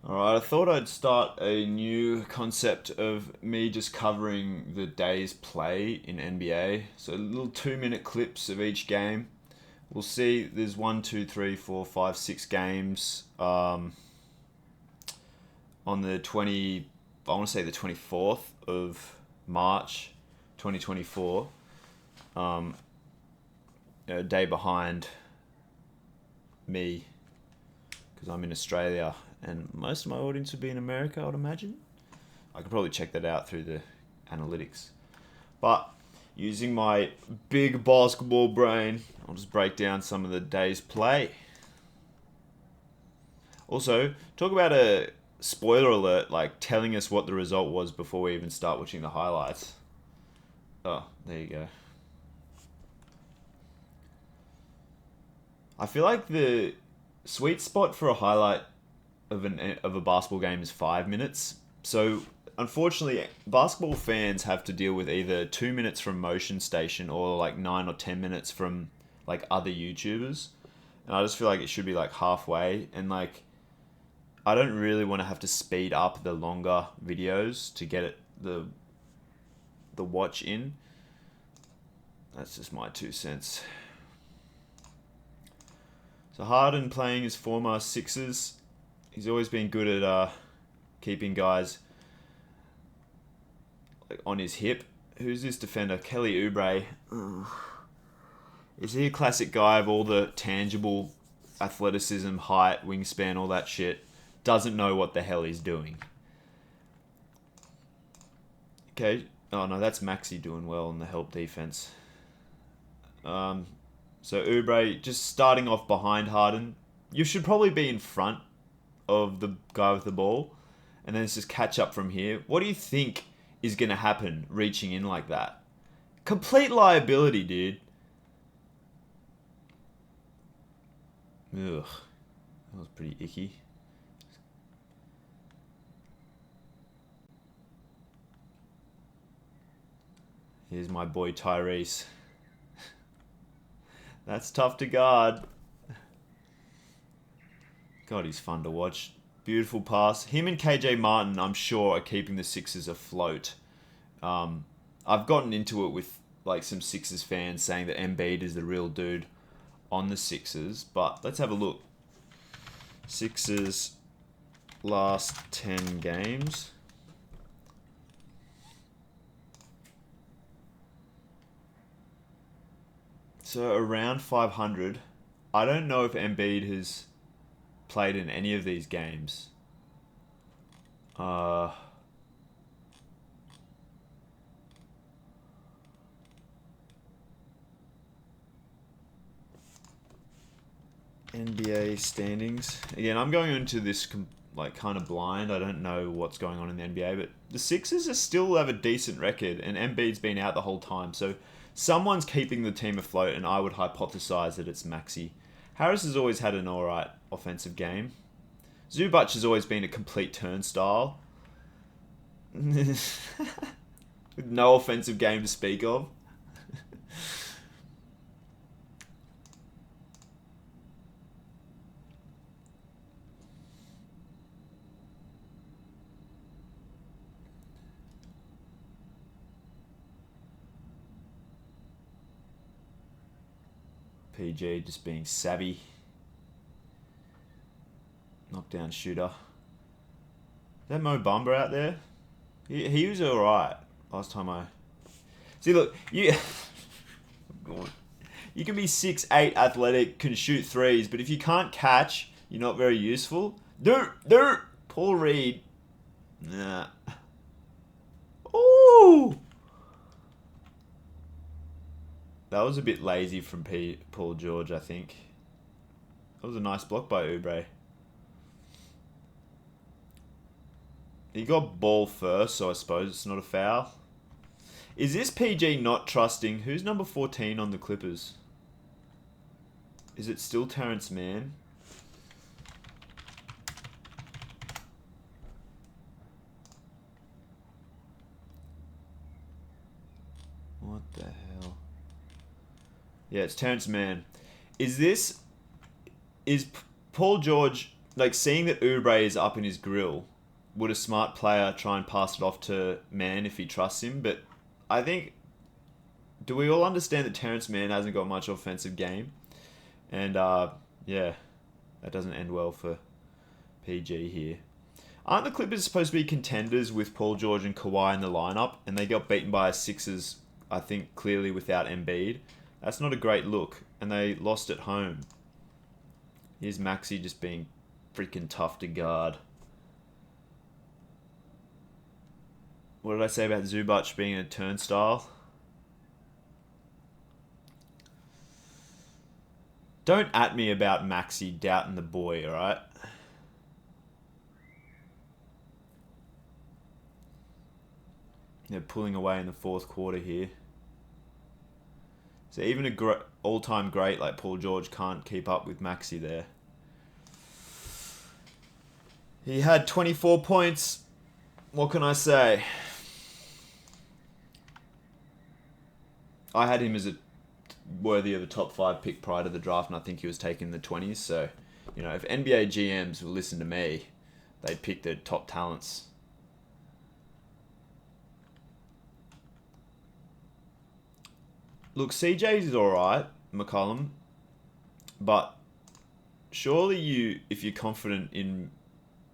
Alright, I thought I'd start a new concept of me just covering the day's play in NBA. So little 2 minute clips of each game. We'll see there's one, two, three, four, five, 6 games on the 20, I want to say the 24th of March 2024. Um, a day behind me because I'm in Australia and most of my audience would be in America, I would imagine. I could probably check that out through the analytics. But using my big basketball brain, I'll just break down some of the day's play. Also, talk about a spoiler alert, like telling us what the result was before we even start watching the highlights. Oh, there you go. I feel like the sweet spot for a highlight of a basketball game is 5 minutes. So unfortunately, basketball fans have to deal with either 2 minutes from Motion Station or like 9 or 10 minutes from like other YouTubers, and I just feel like it should be like halfway. And like, I don't really want to have to speed up the longer videos to get it the watch in. That's just my 2 cents. So Harden playing his former Sixers. He's always been good at keeping guys like on his hip. Who's this defender? Kelly Oubre. Is he a classic guy of all the tangible athleticism, height, wingspan, all that shit? Doesn't know what the hell he's doing. Okay. Oh no, that's Maxey doing well in the help defense. So Oubre just starting off behind Harden. You should probably be in front of the guy with the ball, and then it's just catch up from here. What do you think is going to happen reaching in like that? Complete liability, dude. Ugh, that was pretty icky. Here's my boy Tyrese. That's tough to guard. God, he's fun to watch. Beautiful pass. Him and KJ Martin, I'm sure, are keeping the Sixers afloat. I've gotten into it with like some Sixers fans saying that Embiid is the real dude on the Sixers, but let's have a look. Sixers last 10 games. So around 500. I don't know if Embiid has played in any of these games. NBA standings. Again, I'm going into this like kind of blind. I don't know what's going on in the NBA, but the Sixers are still have a decent record, and Embiid's been out the whole time. So someone's keeping the team afloat, and I would hypothesize that it's Maxey. Harris has always had an alright offensive game. Zubac has always been a complete turnstile. With no offensive game to speak of. PG just being savvy. Knockdown shooter. Is that Mo Bamba out there? He was alright last time I... See, look, you... You can be 6'8", athletic, can shoot threes, but if you can't catch, you're not very useful. Dirt! Paul Reed. Nah. Ooh! That was a bit lazy from Paul George, I think. That was a nice block by Oubre. He got ball first, so I suppose it's not a foul. Is this PG not trusting... Who's number 14 on the Clippers? Is it still Terrence Mann? What the hell? Yeah, it's Terrence Mann. Is Paul George like seeing that Oubre is up in his grill, would a smart player try and pass it off to Mann if he trusts him? But I think, do we all understand that Terrence Mann hasn't got much offensive game? And yeah, that doesn't end well for PG here. Aren't the Clippers supposed to be contenders with Paul George and Kawhi in the lineup? And they got beaten by a Sixers, I think, clearly without Embiid. That's not a great look. And they lost at home. Here's Maxey just being freaking tough to guard. What did I say about Zubac being a turnstile? Don't at me about Maxey doubting the boy, alright? They're pulling away in the fourth quarter here. So even a all-time great like Paul George can't keep up with Maxey there. He had 24 points. What can I say? I had him as a worthy of a top 5 pick prior to the draft, and I think he was taken in the 20s. So, you know, if NBA GMs will listen to me, they'd pick their top talents. Look, CJ's alright, McCollum, but surely if you're confident in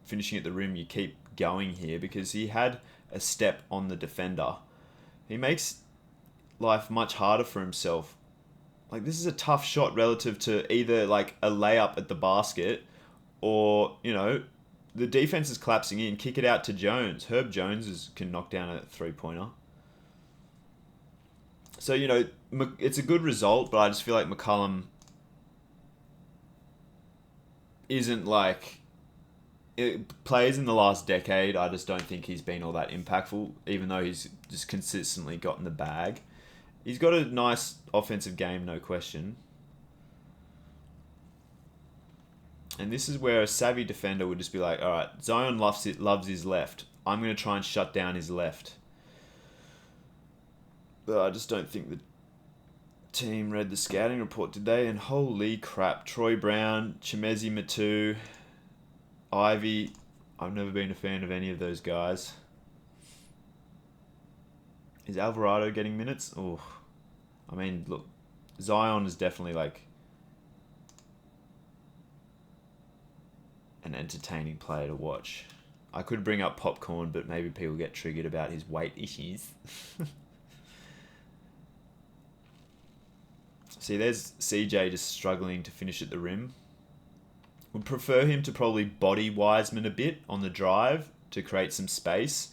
finishing at the rim, you keep going here, because he had a step on the defender. He makes life much harder for himself. Like, this is a tough shot relative to either like a layup at the basket or, you know, the defense is collapsing in, kick it out to Jones. Herb Jones can knock down a three-pointer. So, you know, it's a good result, but I just feel like McCollum isn't like... players in the last decade, I just don't think he's been all that impactful, even though he's just consistently gotten the bag. He's got a nice offensive game, no question. And this is where a savvy defender would just be like, alright, Zion loves his left. I'm going to try and shut down his left. But I just don't think the team read the scouting report, did they? And holy crap, Troy Brown, Chimezi Matu, Ivy. I've never been a fan of any of those guys. Is Alvarado getting minutes? Oh, I mean, look, Zion is definitely like an entertaining player to watch. I could bring up popcorn, but maybe people get triggered about his weight issues. See, there's CJ just struggling to finish at the rim. Would prefer him to probably body Wiseman a bit on the drive to create some space.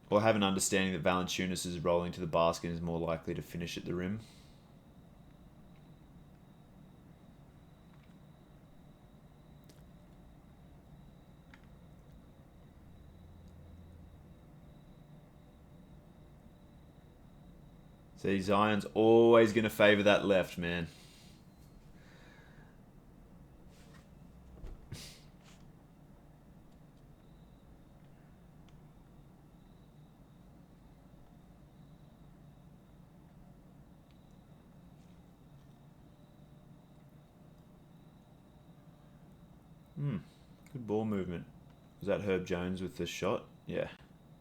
Or have an understanding that Valanciunas is rolling to the basket and is more likely to finish at the rim. See, Zion's always going to favour that left, man. Good ball movement. Was that Herb Jones with the shot? Yeah.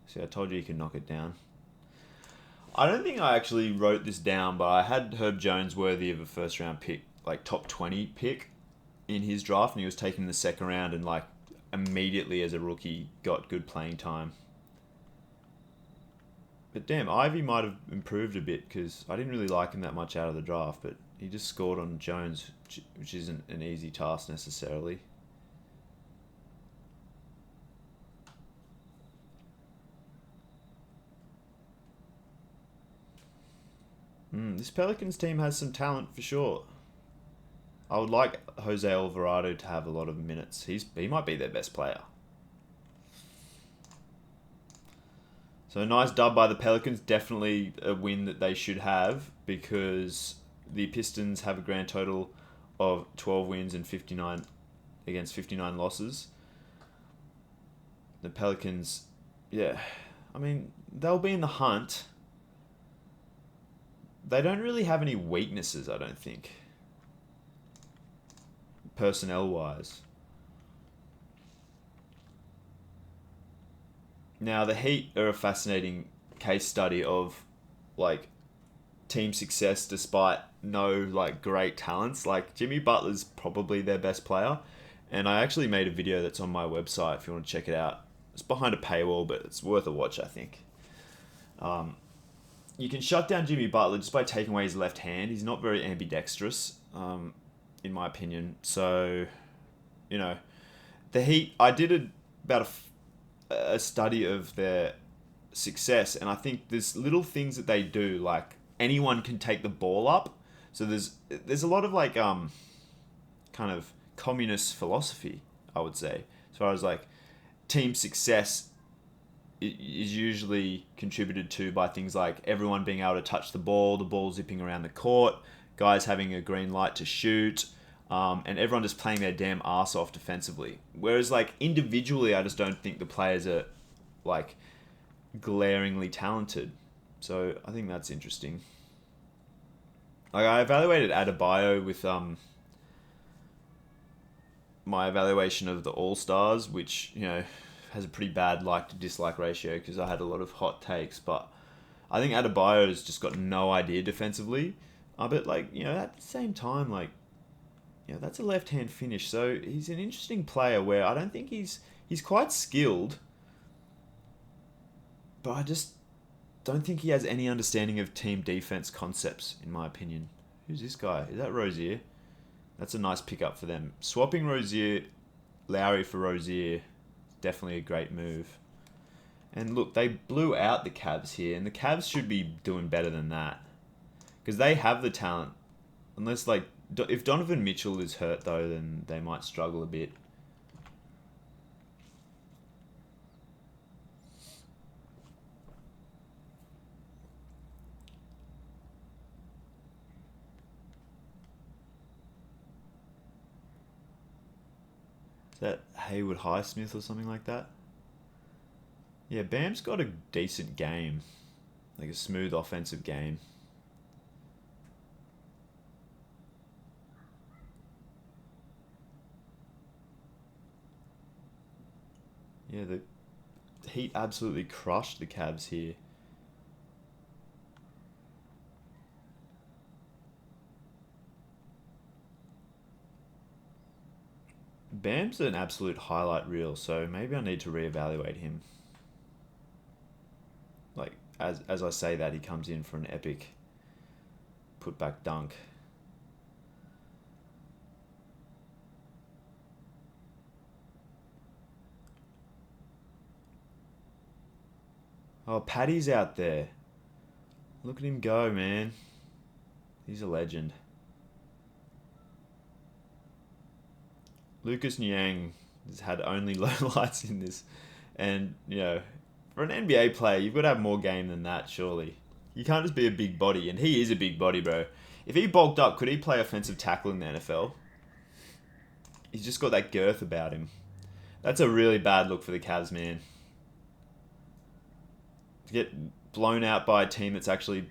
See, I told you he could knock it down. I don't think I actually wrote this down, but I had Herb Jones worthy of a first round pick, like top 20 pick in his draft, and he was taken in the second round and like immediately as a rookie got good playing time. But damn, Ivy might have improved a bit because I didn't really like him that much out of the draft, but he just scored on Jones, which isn't an easy task necessarily. This Pelicans team has some talent for sure. I would like Jose Alvarado to have a lot of minutes. He might be their best player. So a nice dub by the Pelicans. Definitely a win that they should have because the Pistons have a grand total of 12 wins and 59 against 59 losses. The Pelicans, yeah, I mean, they'll be in the hunt. They don't really have any weaknesses, I don't think. Personnel-wise. Now, the Heat are a fascinating case study of, like, team success despite no, like, great talents. Like, Jimmy Butler's probably their best player. And I actually made a video that's on my website if you want to check it out. It's behind a paywall, but it's worth a watch, I think. You can shut down Jimmy Butler just by taking away his left hand. He's not very ambidextrous, in my opinion. So, you know, the Heat, I did about a study of their success, and I think there's little things that they do, like anyone can take the ball up. So there's a lot of like kind of communist philosophy, I would say, as far as like team success is usually contributed to by things like everyone being able to touch the ball zipping around the court, guys having a green light to shoot, and everyone just playing their damn ass off defensively. Whereas, like, individually, I just don't think the players are, like, glaringly talented. So I think that's interesting. Like, I evaluated Adebayo with my evaluation of the All-Stars, which, you know, has a pretty bad like to dislike ratio because I had a lot of hot takes, but I think Adebayo's just got no idea defensively. But, like, you know, at the same time, like, you know, that's a left-hand finish, so he's an interesting player where I don't think he's quite skilled, but I just don't think he has any understanding of team defense concepts, in my opinion. Who's this guy? Is that Rozier? That's a nice pickup for them. Swapping Lowry for Rozier, definitely a great move. And look, they blew out the Cavs here, and the Cavs should be doing better than that, because they have the talent. Unless, like, if Donovan Mitchell is hurt, though, then they might struggle a bit. Is that Haywood Highsmith or something like that? Yeah, Bam's got a decent game. Like a smooth offensive game. Yeah, the Heat absolutely crushed the Cavs here. Bam's an absolute highlight reel, so maybe I need to reevaluate him. Like, as I say that, he comes in for an epic putback dunk. Oh, Paddy's out there. Look at him go, man. He's a legend. Lucas Niang has had only low lights in this. And, you know, for an NBA player, you've got to have more game than that, surely. You can't just be a big body. And he is a big body, bro. If he bulked up, could he play offensive tackle in the NFL? He's just got that girth about him. That's a really bad look for the Cavs, man. To get blown out by a team that's actually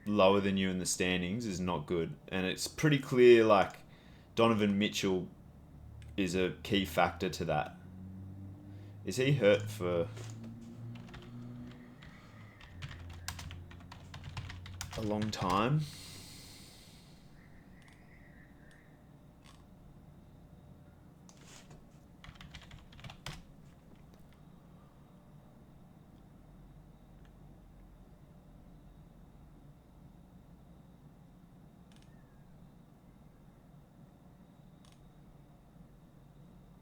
lower than you in the standings is not good. And it's pretty clear, like, Donovan Mitchell is a key factor to that. Is he hurt for a long time?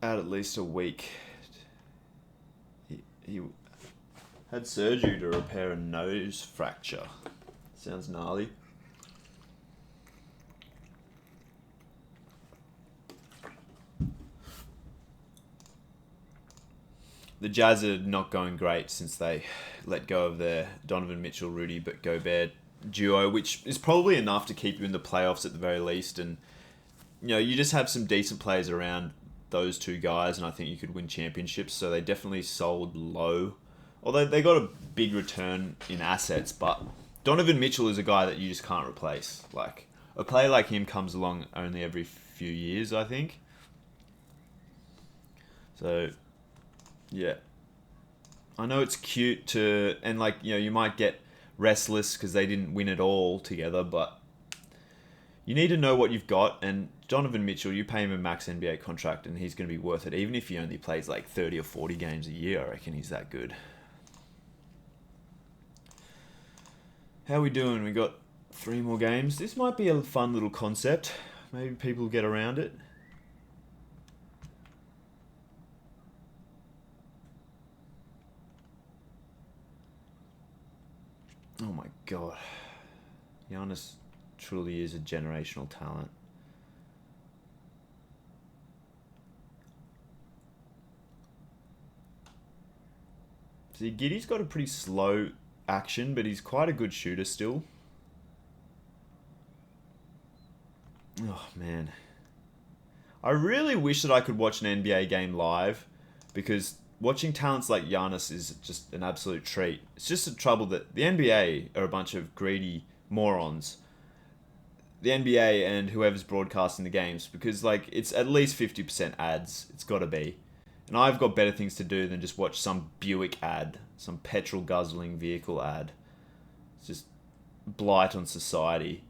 Out at least a week. He had surgery to repair a nose fracture. Sounds gnarly. The Jazz are not going great since they let go of their Donovan Mitchell, Rudy Gobert duo, which is probably enough to keep you in the playoffs at the very least. And, you know, you just have some decent players around those two guys, and I think you could win championships. So they definitely sold low. Although they got a big return in assets, but Donovan Mitchell is a guy that you just can't replace. Like, a player like him comes along only every few years, I think. So, yeah. I know it's cute to, and like, you might get restless because they didn't win it all together, but you need to know what you've got. And Donovan Mitchell, you pay him a max NBA contract and he's going to be worth it. Even if he only plays like 30 or 40 games a year, I reckon he's that good. How are we doing? We got 3 more games. This might be a fun little concept. Maybe people get around it. Oh my god. Giannis truly is a generational talent. See, Giddy's got a pretty slow action, but he's quite a good shooter still. Oh, man. I really wish that I could watch an NBA game live, because watching talents like Giannis is just an absolute treat. It's just the trouble that the NBA are a bunch of greedy morons. The NBA and whoever's broadcasting the games, because like it's at least 50% ads. It's got to be. And I've got better things to do than just watch some Buick ad, some petrol guzzling vehicle ad. It's just blight on society.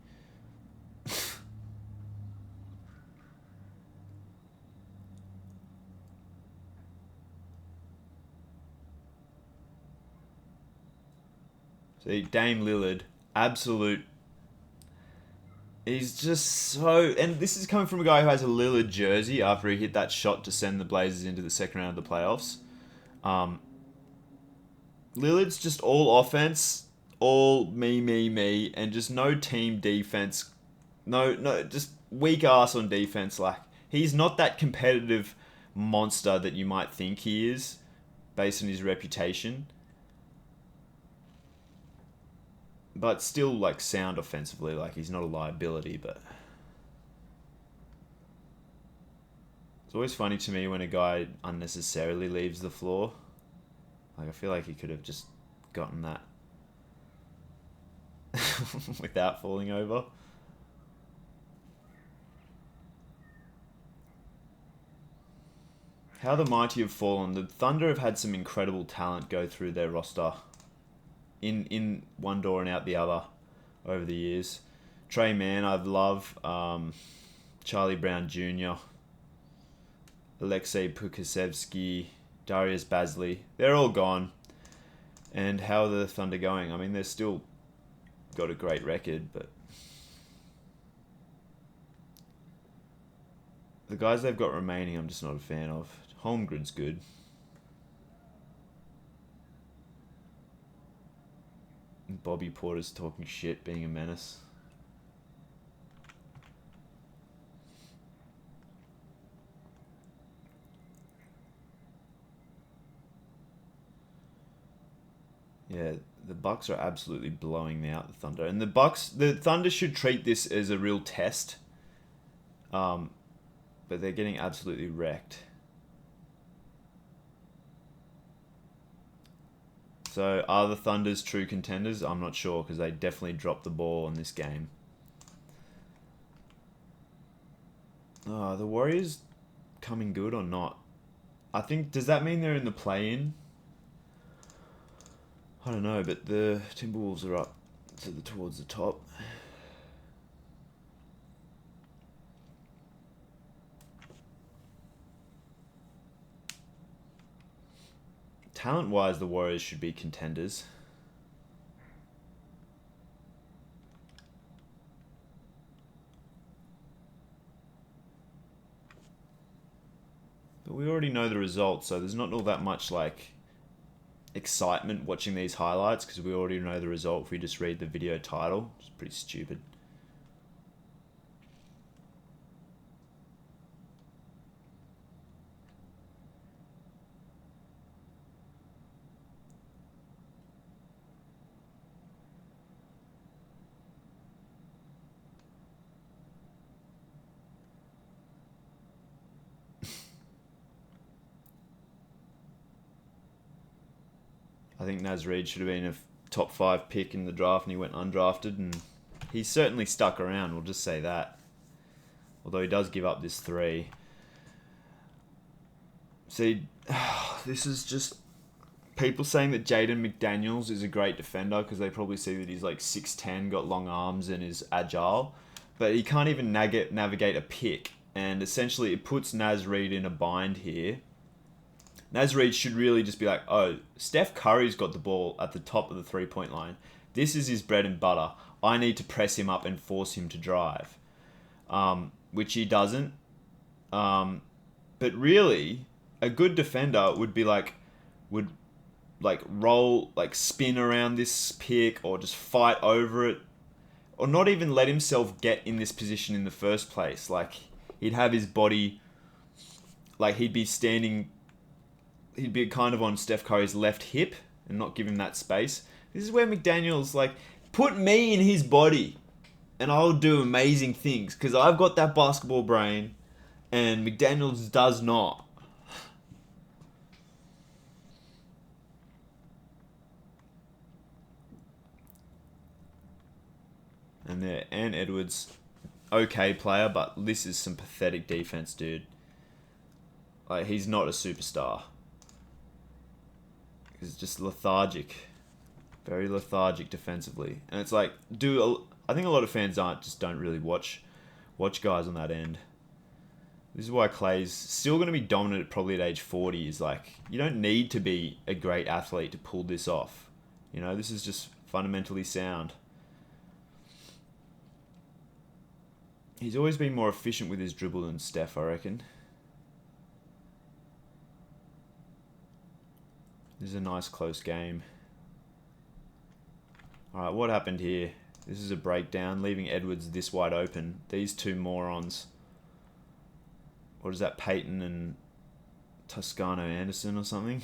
See, Dame Lillard, absolute. He's just so. And this is coming from a guy who has a Lillard jersey after he hit that shot to send the Blazers into the second round of the playoffs. Lillard's just all offense, all me, and just no team defense. No, just weak ass on defense. Like, he's not that competitive monster that you might think he is, based on his reputation. But still, like, sound offensively. Like, he's not a liability, but... It's always funny to me when a guy unnecessarily leaves the floor. Like, I feel like he could have just gotten that without falling over. How the mighty have fallen. The Thunder have had some incredible talent go through their roster. In one door and out the other over the years. Trey Mann, I love. Charlie Brown Jr., Alexei Pukasevsky, Darius Bazley. They're all gone. And how are the Thunder going? I mean, they've still got a great record, but the guys they've got remaining, I'm just not a fan of. Holmgren's good. Bobby Porter's talking shit, being a menace. Yeah, the Bucks are absolutely blowing out the Thunder, and the Thunder should treat this as a real test. But they're getting absolutely wrecked. So, are the Thunder's true contenders? I'm not sure, because they definitely dropped the ball in this game. Oh, the Warriors coming good or not? I think, does that mean they're in the play-in? I don't know, but the Timberwolves are up towards the top. Talent-wise, the Warriors should be contenders. But we already know the results, so there's not all that much, like, excitement watching these highlights, because we already know the result if we just read the video title. It's pretty stupid. I think Naz Reid should have been a top 5 pick in the draft, and he went undrafted, and he's certainly stuck around, we'll just say that. Although he does give up this 3. See, this is just... people saying that Jaden McDaniels is a great defender because they probably see that he's like 6'10", got long arms and is agile, but he can't even navigate a pick, and essentially it puts Naz Reid in a bind here. Naz Reid should really just be like, oh, Steph Curry's got the ball at the top of the three-point line. This is his bread and butter. I need to press him up and force him to drive, which he doesn't. But really, a good defender would roll, like spin around this pick or just fight over it, or not even let himself get in this position in the first place. Like, he'd have his body, like he'd be kind of on Steph Curry's left hip and not give him that space. This is where McDaniels, like, put me in his body and I'll do amazing things because I've got that basketball brain and McDaniels does not. And Edwards, okay player, but this is some pathetic defense, dude. Like, he's not a superstar. He's just lethargic. Very lethargic defensively. And it's like, I think a lot of fans don't really watch guys on that end. This is why Clay's still going to be dominant probably at age 40. Is like, you don't need to be a great athlete to pull this off. You know, this is just fundamentally sound. He's always been more efficient with his dribble than Steph, I reckon. This is a nice close game. Alright, what happened here? This is a breakdown, leaving Edwards this wide open. These two morons. What is that, Peyton and Toscano Anderson or something?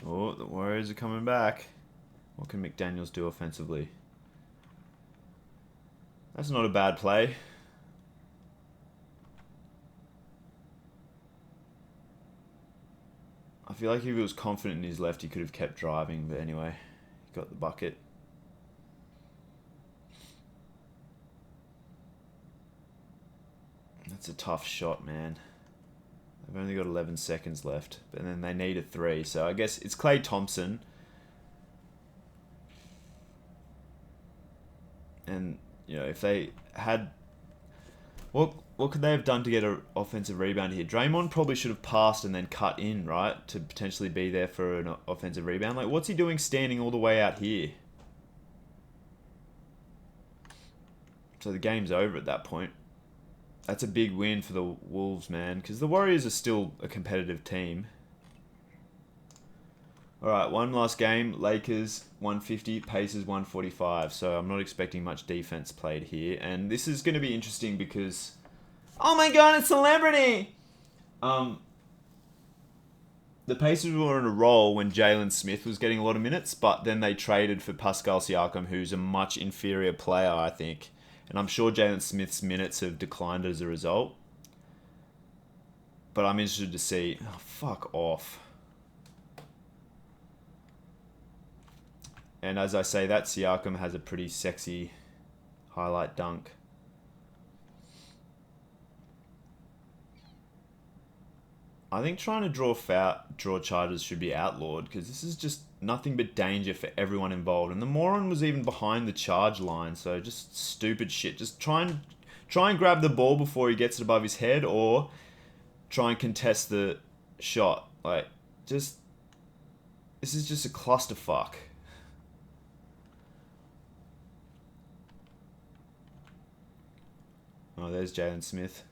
Oh, the Warriors are coming back. What can McDaniels do offensively? That's not a bad play. I feel like if he was confident in his left, he could have kept driving. But anyway, he got the bucket. That's a tough shot, man. They've only got 11 seconds left. But then they need a 3. So I guess it's Klay Thompson. And, you know, if they had... What could they have done to get an offensive rebound here? Draymond probably should have passed and then cut in, right? To potentially be there for an offensive rebound. Like, what's he doing standing all the way out here? So the game's over at that point. That's a big win for the Wolves, man. Because the Warriors are still a competitive team. Alright, one last game. Lakers 150, Pacers 145. So I'm not expecting much defense played here. And this is going to be interesting because... Oh my god, it's celebrity! The Pacers were on a roll when Jalen Smith was getting a lot of minutes. But then they traded for Pascal Siakam, who's a much inferior player, I think. And I'm sure Jalen Smith's minutes have declined as a result. But I'm interested to see... Oh, fuck off. And as I say, that Siakam has a pretty sexy highlight dunk. I think trying to draw charges should be outlawed because this is just nothing but danger for everyone involved. And the moron was even behind the charge line, so just stupid shit. Just try and grab the ball before he gets it above his head, or try and contest the shot. Like, this is just a clusterfuck. Oh, there's Jalen Smith.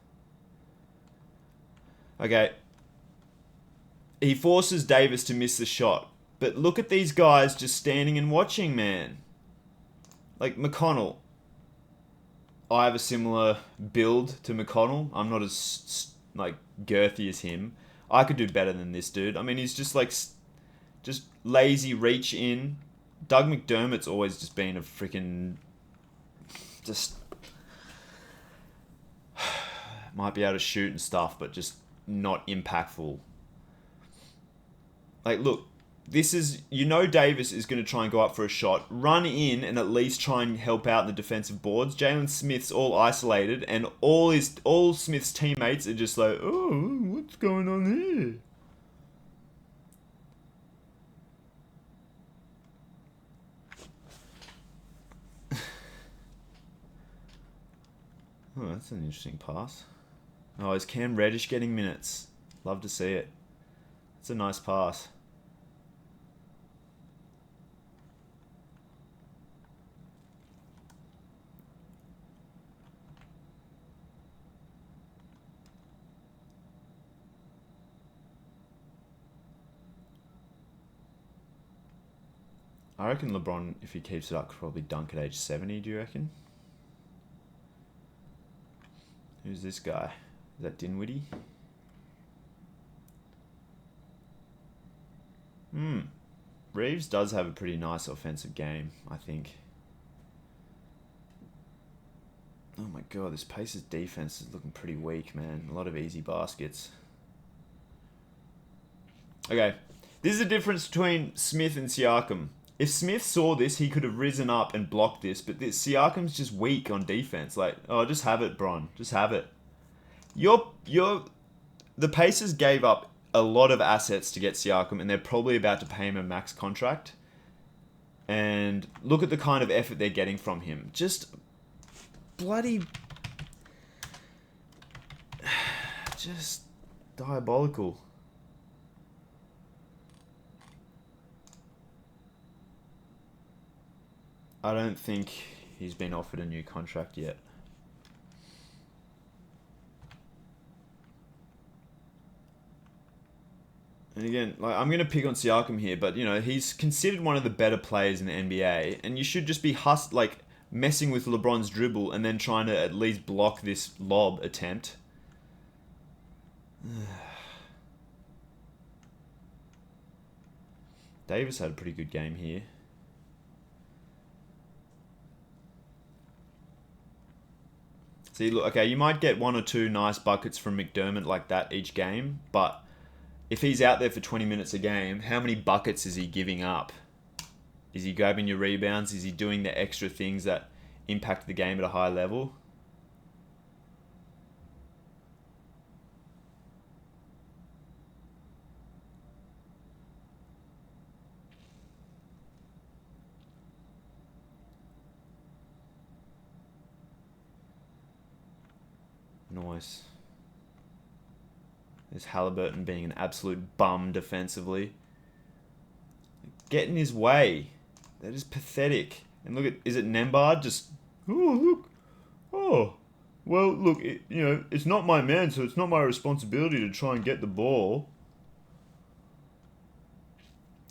Okay. He forces Davis to miss the shot. But look at these guys just standing and watching, man. Like, McConnell. I have a similar build to McConnell. I'm not as, like, girthy as him. I could do better than this dude. I mean, he's just, like, just lazy reach in. Doug McDermott's always just been a freaking... Just... Might be able to shoot and stuff, but just not impactful. Like, look, this is, Davis is going to try and go up for a shot, run in and at least try and help out in the defensive boards. Jalen Smith's all isolated, and all Smith's teammates are just like, oh, what's going on here? Oh, that's an interesting pass. Oh, is Cam Reddish getting minutes? Love to see it. It's a nice pass. I reckon LeBron, if he keeps it up, could probably dunk at age 70, do you reckon? Who's this guy? Is that Dinwiddie? Reeves does have a pretty nice offensive game, I think. Oh my god, this Pacers defense is looking pretty weak, man. A lot of easy baskets. Okay, this is the difference between Smith and Siakam. If Smith saw this, he could have risen up and blocked this, but Siakam's just weak on defense. Like, oh, just have it, Bron. Just have it. The Pacers gave up a lot of assets to get Siakam, and they're probably about to pay him a max contract. And look at the kind of effort they're getting from him. Just bloody... just diabolical. I don't think he's been offered a new contract yet. And again, like, I'm going to pick on Siakam here, but, he's considered one of the better players in the NBA, and you should just be messing with LeBron's dribble and then trying to at least block this lob attempt. Davis had a pretty good game here. See, look, okay, you might get 1 or 2 nice buckets from McDermott like that each game, but if he's out there for 20 minutes a game, how many buckets is he giving up? Is he grabbing your rebounds? Is he doing the extra things that impact the game at a high level? Nice. There's Halliburton being an absolute bum defensively. Get in his way. That is pathetic. And look at, is it Nembhard? Just, oh, look. Oh, well, look, it's not my man, so it's not my responsibility to try and get the ball.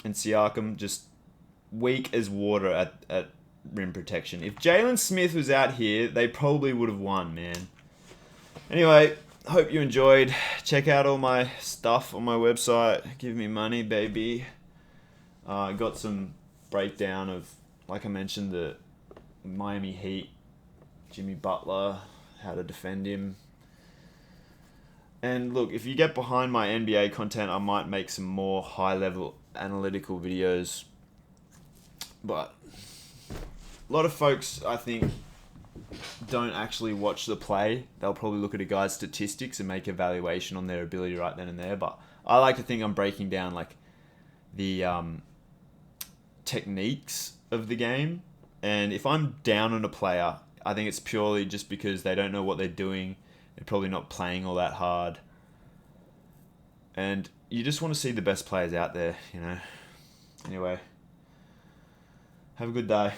And Siakam just weak as water at rim protection. If Jalen Smith was out here, they probably would have won, man. Anyway, hope you enjoyed. Check out all my stuff on my website. Give me money, baby. I got some breakdown of, like I mentioned, the Miami Heat, Jimmy Butler, how to defend him. And look, if you get behind my NBA content, I might make some more high-level analytical videos. But a lot of folks, I think, don't actually watch the play. They'll probably look at a guy's statistics and make a evaluation on their ability right then and there. But I like to think I'm breaking down like the techniques of the game. And if I'm down on a player, I think it's purely just because they don't know what they're doing. They're probably not playing all that hard. And you just want to see the best players out there, Anyway, have a good day.